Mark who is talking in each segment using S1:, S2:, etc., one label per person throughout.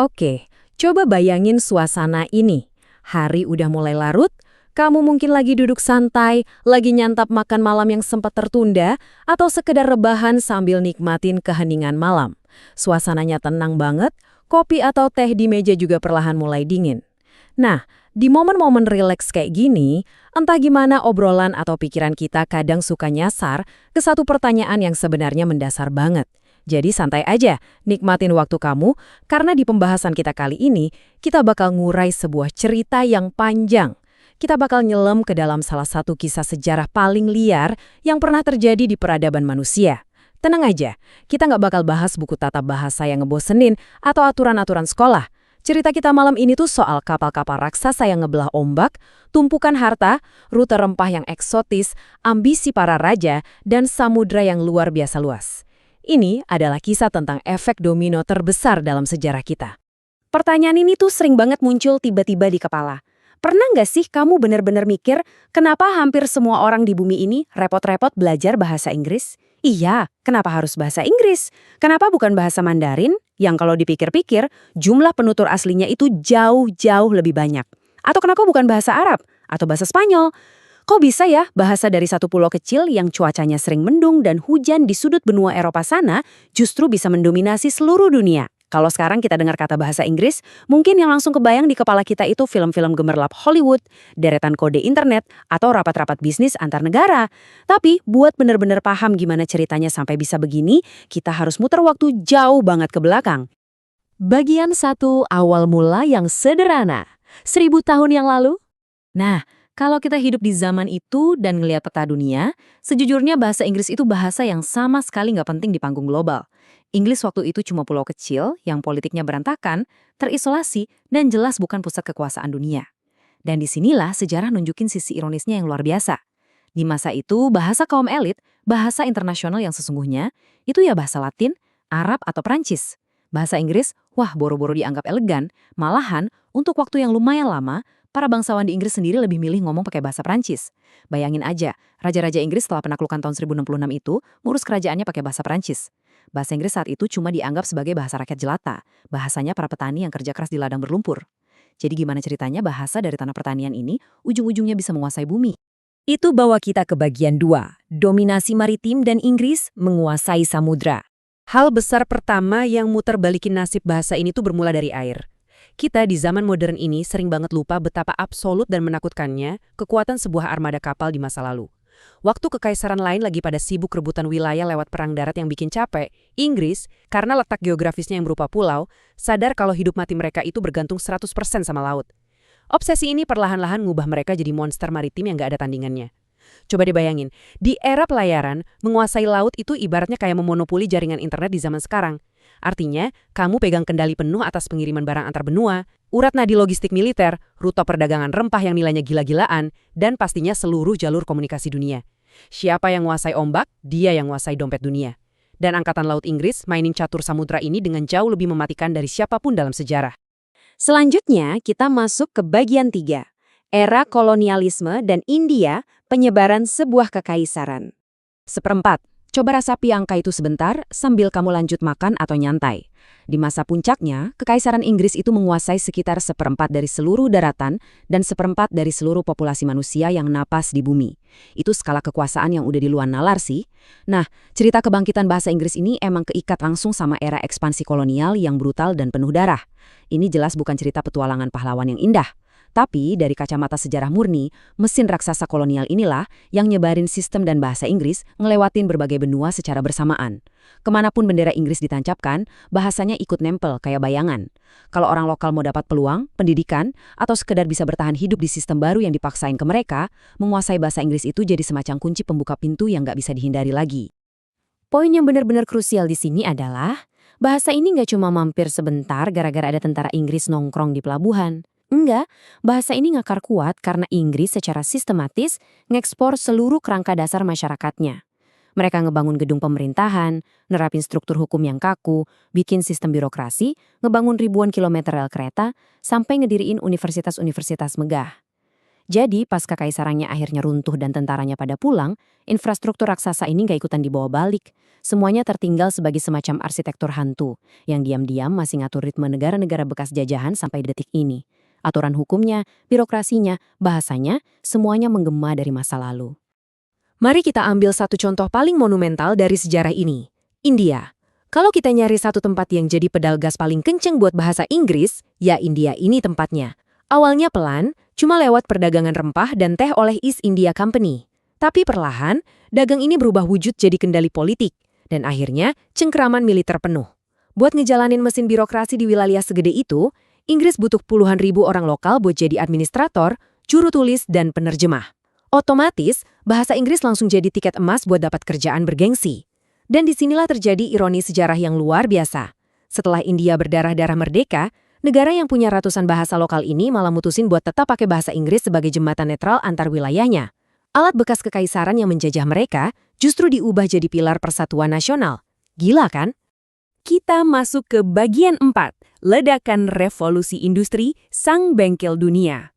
S1: Oke, coba bayangin suasana ini. Hari udah mulai larut, kamu mungkin lagi duduk santai, lagi nyantap makan malam yang sempat tertunda, atau sekedar rebahan sambil nikmatin keheningan malam. Suasananya tenang banget, kopi atau teh di meja juga perlahan mulai dingin. Nah, di momen-momen rileks kayak gini, entah gimana obrolan atau pikiran kita kadang suka nyasar ke satu pertanyaan yang sebenarnya mendasar banget. Jadi santai aja, nikmatin waktu kamu, karena di pembahasan kita kali ini, kita bakal ngurai sebuah cerita yang panjang. Kita bakal nyelam ke dalam salah satu kisah sejarah paling liar yang pernah terjadi di peradaban manusia. Tenang aja, kita nggak bakal bahas buku tata bahasa yang ngebosenin atau aturan-aturan sekolah. Cerita kita malam ini tuh soal kapal-kapal raksasa yang ngebelah ombak, tumpukan harta, rute rempah yang eksotis, ambisi para raja, dan samudra yang luar biasa luas. Ini adalah kisah tentang efek domino terbesar dalam sejarah kita.
S2: Pertanyaan ini tuh sering banget muncul tiba-tiba di kepala. Pernah nggak sih kamu benar-benar mikir kenapa hampir semua orang di bumi ini repot-repot belajar bahasa Inggris? Iya, kenapa harus bahasa Inggris? Kenapa bukan bahasa Mandarin? Yang kalau dipikir-pikir, jumlah penutur aslinya itu jauh-jauh lebih banyak. Atau kenapa bukan bahasa Arab? Atau bahasa Spanyol? Kok bisa ya bahasa dari satu pulau kecil yang cuacanya sering mendung dan hujan di sudut benua Eropa sana justru bisa mendominasi seluruh dunia? Kalau sekarang kita dengar kata bahasa Inggris, mungkin yang langsung kebayang di kepala kita itu film-film gemerlap Hollywood, deretan kode internet, atau rapat-rapat bisnis antar negara. Tapi buat benar-benar paham gimana ceritanya sampai bisa begini, kita harus muter waktu jauh banget ke belakang.
S1: Bagian 1, awal mula yang sederhana. 1000 tahun yang lalu? Nah, kalau kita hidup di zaman itu dan ngelihat peta dunia, sejujurnya bahasa Inggris itu bahasa yang sama sekali nggak penting di panggung global. Inggris waktu itu cuma pulau kecil yang politiknya berantakan, terisolasi, dan jelas bukan pusat kekuasaan dunia. Dan disinilah sejarah nunjukin sisi ironisnya yang luar biasa. Di masa itu, bahasa kaum elit, bahasa internasional yang sesungguhnya, itu ya bahasa Latin, Arab, atau Prancis. Bahasa Inggris, wah boro-boro dianggap elegan, malahan untuk waktu yang lumayan lama, para bangsawan di Inggris sendiri lebih milih ngomong pakai bahasa Prancis. Bayangin aja, Raja-Raja Inggris setelah penaklukan tahun 1066 itu, ngurus kerajaannya pakai bahasa Prancis. Bahasa Inggris saat itu cuma dianggap sebagai bahasa rakyat jelata, bahasanya para petani yang kerja keras di ladang berlumpur. Jadi gimana ceritanya bahasa dari tanah pertanian ini ujung-ujungnya bisa menguasai bumi? Itu bawa kita ke bagian 2, dominasi maritim dan Inggris menguasai samudra. Hal besar pertama yang muter balikin nasib bahasa ini tuh bermula dari air. Kita di zaman modern ini sering banget lupa betapa absolut dan menakutkannya kekuatan sebuah armada kapal di masa lalu. Waktu kekaisaran lain lagi pada sibuk rebutan wilayah lewat perang darat yang bikin capek, Inggris, karena letak geografisnya yang berupa pulau, sadar kalau hidup mati mereka itu bergantung 100% sama laut. Obsesi ini perlahan-lahan ngubah mereka jadi monster maritim yang gak ada tandingannya. Coba dibayangin, di era pelayaran, menguasai laut itu ibaratnya kayak memonopoli jaringan internet di zaman sekarang. Artinya, kamu pegang kendali penuh atas pengiriman barang antar benua, urat nadi logistik militer, rute perdagangan rempah yang nilainya gila-gilaan, dan pastinya seluruh jalur komunikasi dunia. Siapa yang menguasai ombak, dia yang menguasai dompet dunia. Dan Angkatan Laut Inggris mainin catur samudra ini dengan jauh lebih mematikan dari siapapun dalam sejarah.
S2: Selanjutnya, kita masuk ke bagian 3. Era kolonialisme dan India, penyebaran sebuah kekaisaran.
S1: 1/4. Coba rasapi angka itu sebentar sambil kamu lanjut makan atau nyantai. Di masa puncaknya, Kekaisaran Inggris itu menguasai sekitar 1/4 dari seluruh daratan dan 1/4 dari seluruh populasi manusia yang napas di bumi. Itu skala kekuasaan yang udah di luar nalar sih. Nah, cerita kebangkitan bahasa Inggris ini emang keikat langsung sama era ekspansi kolonial yang brutal dan penuh darah. Ini jelas bukan cerita petualangan pahlawan yang indah. Tapi dari kacamata sejarah murni, mesin raksasa kolonial inilah yang nyebarin sistem dan bahasa Inggris ngelewatin berbagai benua secara bersamaan. Kemanapun bendera Inggris ditancapkan, bahasanya ikut nempel kayak bayangan. Kalau orang lokal mau dapat peluang, pendidikan, atau sekedar bisa bertahan hidup di sistem baru yang dipaksain ke mereka, menguasai bahasa Inggris itu jadi semacam kunci pembuka pintu yang nggak bisa dihindari lagi.
S2: Poin yang benar-benar krusial di sini adalah, bahasa ini nggak cuma mampir sebentar gara-gara ada tentara Inggris nongkrong di pelabuhan. Enggak, bahasa ini ngakar kuat karena Inggris secara sistematis ngekspor seluruh kerangka dasar masyarakatnya. Mereka ngebangun gedung pemerintahan, nerapin struktur hukum yang kaku, bikin sistem birokrasi, ngebangun ribuan kilometer rel kereta, sampai ngediriin universitas-universitas megah. Jadi pas kekaisarannya akhirnya runtuh dan tentaranya pada pulang, infrastruktur raksasa ini nggak ikutan dibawa balik. Semuanya tertinggal sebagai semacam arsitektur hantu, yang diam-diam masih ngatur ritme negara-negara bekas jajahan sampai detik ini. Aturan hukumnya, birokrasinya, bahasanya, semuanya menggema dari masa lalu. Mari kita ambil satu contoh paling monumental dari sejarah ini. India. Kalau kita nyari satu tempat yang jadi pedal gas paling kenceng buat bahasa Inggris, ya India ini tempatnya. Awalnya pelan, cuma lewat perdagangan rempah dan teh oleh East India Company. Tapi perlahan, dagang ini berubah wujud jadi kendali politik. Dan akhirnya, cengkeraman militer penuh. Buat ngejalanin mesin birokrasi di wilayah segede itu, Inggris butuh puluhan ribu orang lokal buat jadi administrator, juru tulis, dan penerjemah. Otomatis, bahasa Inggris langsung jadi tiket emas buat dapat kerjaan bergengsi. Dan disinilah terjadi ironi sejarah yang luar biasa. Setelah India berdarah-darah merdeka, negara yang punya ratusan bahasa lokal ini malah mutusin buat tetap pakai bahasa Inggris sebagai jembatan netral antar wilayahnya. Alat bekas kekaisaran yang menjajah mereka justru diubah jadi pilar persatuan nasional. Gila kan? Kita masuk ke bagian 4, ledakan revolusi industri sang bengkel dunia.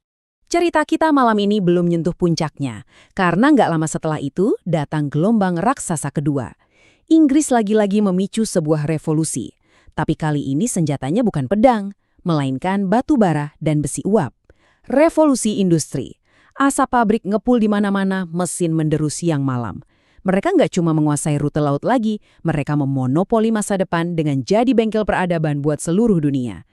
S2: Cerita kita malam ini belum nyentuh puncaknya, karena nggak lama setelah itu datang gelombang raksasa kedua. Inggris lagi-lagi memicu sebuah revolusi. Tapi kali ini senjatanya bukan pedang, melainkan batu bara dan besi uap. Revolusi industri. Asap pabrik ngepul di mana-mana, mesin menderu siang malam. Mereka nggak cuma menguasai rute laut lagi, mereka memonopoli masa depan dengan jadi bengkel peradaban buat seluruh dunia.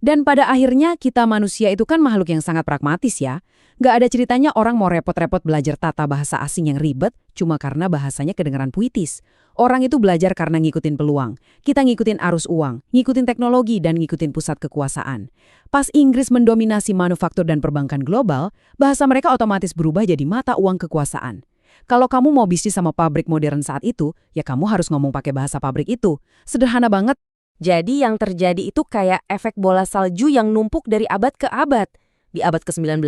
S2: Dan pada akhirnya kita manusia itu kan makhluk yang sangat pragmatis ya. Nggak ada ceritanya orang mau repot-repot belajar tata bahasa asing yang ribet cuma karena bahasanya kedengeran puitis. Orang itu belajar karena ngikutin peluang. Kita ngikutin arus uang, ngikutin teknologi, dan ngikutin pusat kekuasaan. Pas Inggris mendominasi manufaktur dan perbankan global, bahasa mereka otomatis berubah jadi mata uang kekuasaan. Kalau kamu mau bisnis sama pabrik modern saat itu, ya kamu harus ngomong pakai bahasa pabrik itu. Sederhana banget. Jadi yang terjadi itu kayak efek bola salju yang numpuk dari abad ke abad. Di abad ke-19,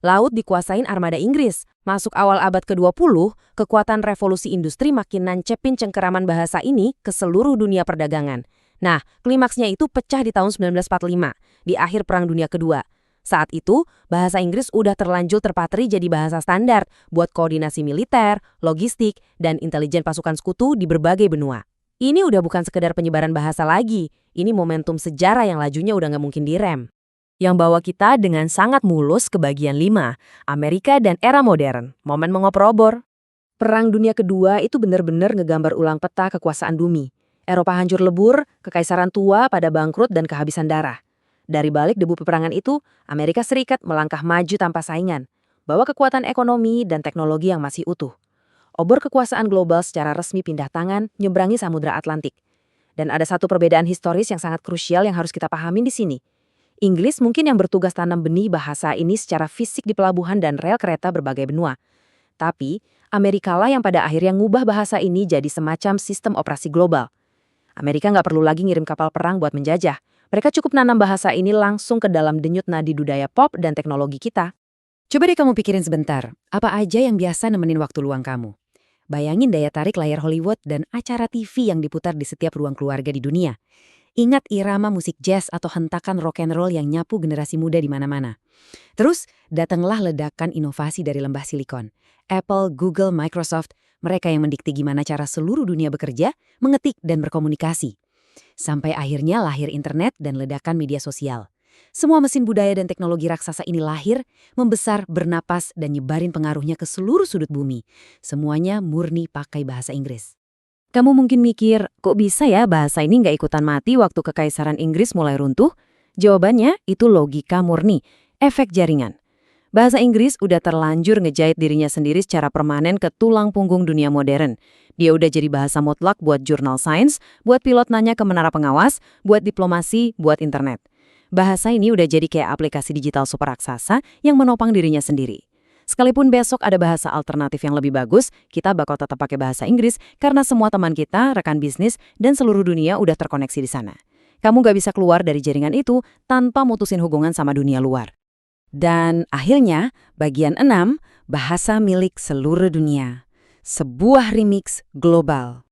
S2: laut dikuasain armada Inggris. Masuk awal abad ke-20, kekuatan revolusi industri makin nancepin cengkeraman bahasa ini ke seluruh dunia perdagangan. Nah, klimaksnya itu pecah di tahun 1945, di akhir Perang Dunia Kedua. Saat itu, bahasa Inggris udah terlanjur terpatri jadi bahasa standar buat koordinasi militer, logistik, dan intelijen pasukan sekutu di berbagai benua. Ini udah bukan sekedar penyebaran bahasa lagi, ini momentum sejarah yang lajunya udah nggak mungkin direm. Yang bawa kita dengan sangat mulus ke bagian 5, Amerika dan era modern, momen mengoper-obor. Perang Dunia Kedua itu benar-benar ngegambar ulang peta kekuasaan bumi. Eropa hancur lebur, kekaisaran tua pada bangkrut dan kehabisan darah. Dari balik debu peperangan itu, Amerika Serikat melangkah maju tanpa saingan, bawa kekuatan ekonomi dan teknologi yang masih utuh. Obor kekuasaan global secara resmi pindah tangan, nyeberangi Samudra Atlantik. Dan ada satu perbedaan historis yang sangat krusial yang harus kita pahamin di sini. Inggris mungkin yang bertugas tanam benih bahasa ini secara fisik di pelabuhan dan rel kereta berbagai benua. Tapi, Amerika lah yang pada akhirnya ngubah bahasa ini jadi semacam sistem operasi global. Amerika nggak perlu lagi ngirim kapal perang buat menjajah. Mereka cukup nanam bahasa ini langsung ke dalam denyut nadi budaya pop dan teknologi kita. Coba deh kamu pikirin sebentar, apa aja yang biasa nemenin waktu luang kamu? Bayangin daya tarik layar Hollywood dan acara TV yang diputar di setiap ruang keluarga di dunia. Ingat irama musik jazz atau hentakan rock and roll yang nyapu generasi muda di mana-mana. Terus, datanglah ledakan inovasi dari lembah silikon. Apple, Google, Microsoft, mereka yang mendikte gimana cara seluruh dunia bekerja, mengetik, dan berkomunikasi. Sampai akhirnya lahir internet dan ledakan media sosial. Semua mesin budaya dan teknologi raksasa ini lahir, membesar, bernapas, dan nyebarin pengaruhnya ke seluruh sudut bumi. Semuanya murni pakai bahasa Inggris. Kamu mungkin mikir, kok bisa ya bahasa ini nggak ikutan mati waktu kekaisaran Inggris mulai runtuh? Jawabannya itu logika murni, efek jaringan. Bahasa Inggris udah terlanjur ngejahit dirinya sendiri secara permanen ke tulang punggung dunia modern. Dia udah jadi bahasa mutlak buat jurnal sains, buat pilot nanya ke menara pengawas, buat diplomasi, buat internet. Bahasa ini udah jadi kayak aplikasi digital super raksasa yang menopang dirinya sendiri. Sekalipun besok ada bahasa alternatif yang lebih bagus, kita bakal tetap pakai bahasa Inggris karena semua teman kita, rekan bisnis, dan seluruh dunia udah terkoneksi di sana. Kamu gak bisa keluar dari jaringan itu tanpa mutusin hubungan sama dunia luar. Dan akhirnya, bagian 6, bahasa milik seluruh dunia. Sebuah remix global.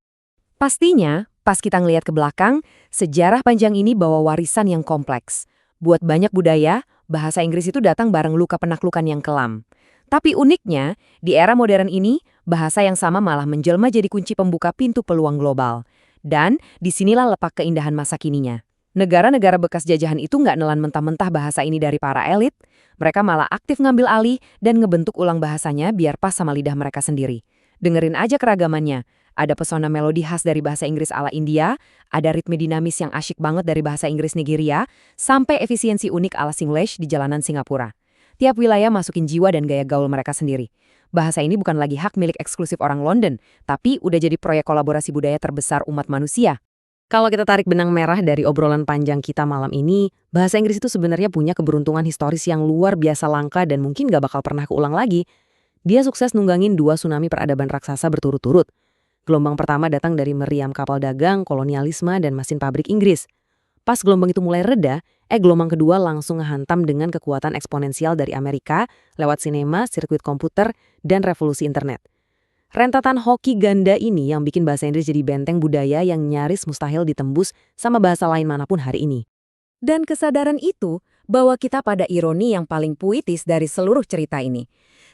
S2: Pastinya, pas kita ngelihat ke belakang, sejarah panjang ini bawa warisan yang kompleks. Buat banyak budaya, bahasa Inggris itu datang bareng luka penaklukan yang kelam.
S1: Tapi uniknya, di era modern ini, bahasa yang sama malah menjelma jadi kunci pembuka pintu peluang global. Dan disinilah letak keindahan masa kininya. Negara-negara bekas jajahan itu nggak nelan mentah-mentah bahasa ini dari para elit, mereka malah aktif ngambil alih dan ngebentuk ulang bahasanya biar pas sama lidah mereka sendiri. Dengerin aja keragamannya. Ada pesona melodi khas dari bahasa Inggris ala India, ada ritme dinamis yang asyik banget dari bahasa Inggris Nigeria, sampai efisiensi unik ala Singlish di jalanan Singapura. Tiap wilayah masukin jiwa dan gaya gaul mereka sendiri. Bahasa ini bukan lagi hak milik eksklusif orang London, tapi udah jadi proyek kolaborasi budaya terbesar umat manusia. Kalau kita tarik benang merah dari obrolan panjang kita malam ini, bahasa Inggris itu sebenarnya punya keberuntungan historis yang luar biasa langka dan mungkin gak bakal pernah keulang lagi. Dia sukses nunggangin 2 tsunami peradaban raksasa berturut-turut. Gelombang pertama datang dari meriam kapal dagang, kolonialisme, dan mesin pabrik Inggris. Pas gelombang itu mulai reda, gelombang kedua langsung ngehantam dengan kekuatan eksponensial dari Amerika lewat sinema, sirkuit komputer, dan revolusi internet. Rentatan hoki ganda ini yang bikin bahasa Inggris jadi benteng budaya yang nyaris mustahil ditembus sama bahasa lain manapun hari ini. Dan kesadaran itu bawa kita pada ironi yang paling puitis dari seluruh cerita ini.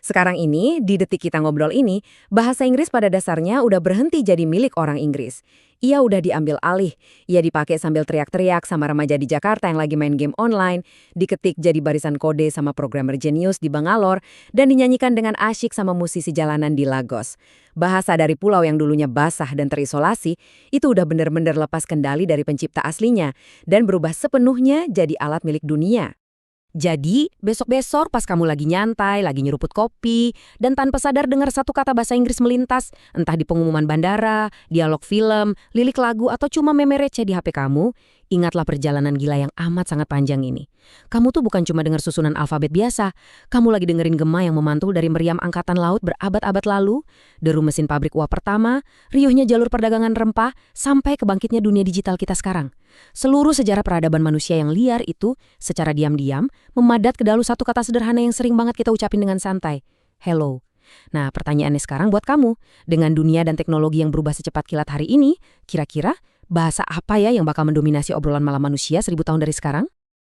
S1: Sekarang ini, di detik kita ngobrol ini, bahasa Inggris pada dasarnya udah berhenti jadi milik orang Inggris. Ia udah diambil alih, ia dipakai sambil teriak-teriak sama remaja di Jakarta yang lagi main game online, diketik jadi barisan kode sama programmer jenius di Bangalore, dan dinyanyikan dengan asyik sama musisi jalanan di Lagos. Bahasa dari pulau yang dulunya basah dan terisolasi, itu udah bener-bener lepas kendali dari pencipta aslinya, dan berubah sepenuhnya jadi alat milik dunia. Jadi, besok-besok pas kamu lagi nyantai, lagi nyeruput kopi, dan tanpa sadar dengar satu kata bahasa Inggris melintas, entah di pengumuman bandara, dialog film, lirik lagu, atau cuma meme receh di HP kamu, ingatlah perjalanan gila yang amat sangat panjang ini. Kamu tuh bukan cuma dengar susunan alfabet biasa, kamu lagi dengerin gema yang memantul dari meriam angkatan laut berabad-abad lalu, deru mesin pabrik uap pertama, riuhnya jalur perdagangan rempah, sampai kebangkitnya dunia digital kita sekarang. Seluruh sejarah peradaban manusia yang liar itu, secara diam-diam, memadat ke dalam satu kata sederhana yang sering banget kita ucapin dengan santai. Hello. Nah, pertanyaannya sekarang buat kamu. Dengan dunia dan teknologi yang berubah secepat kilat hari ini, kira-kira bahasa apa ya yang bakal mendominasi obrolan malam manusia 1000 tahun dari sekarang?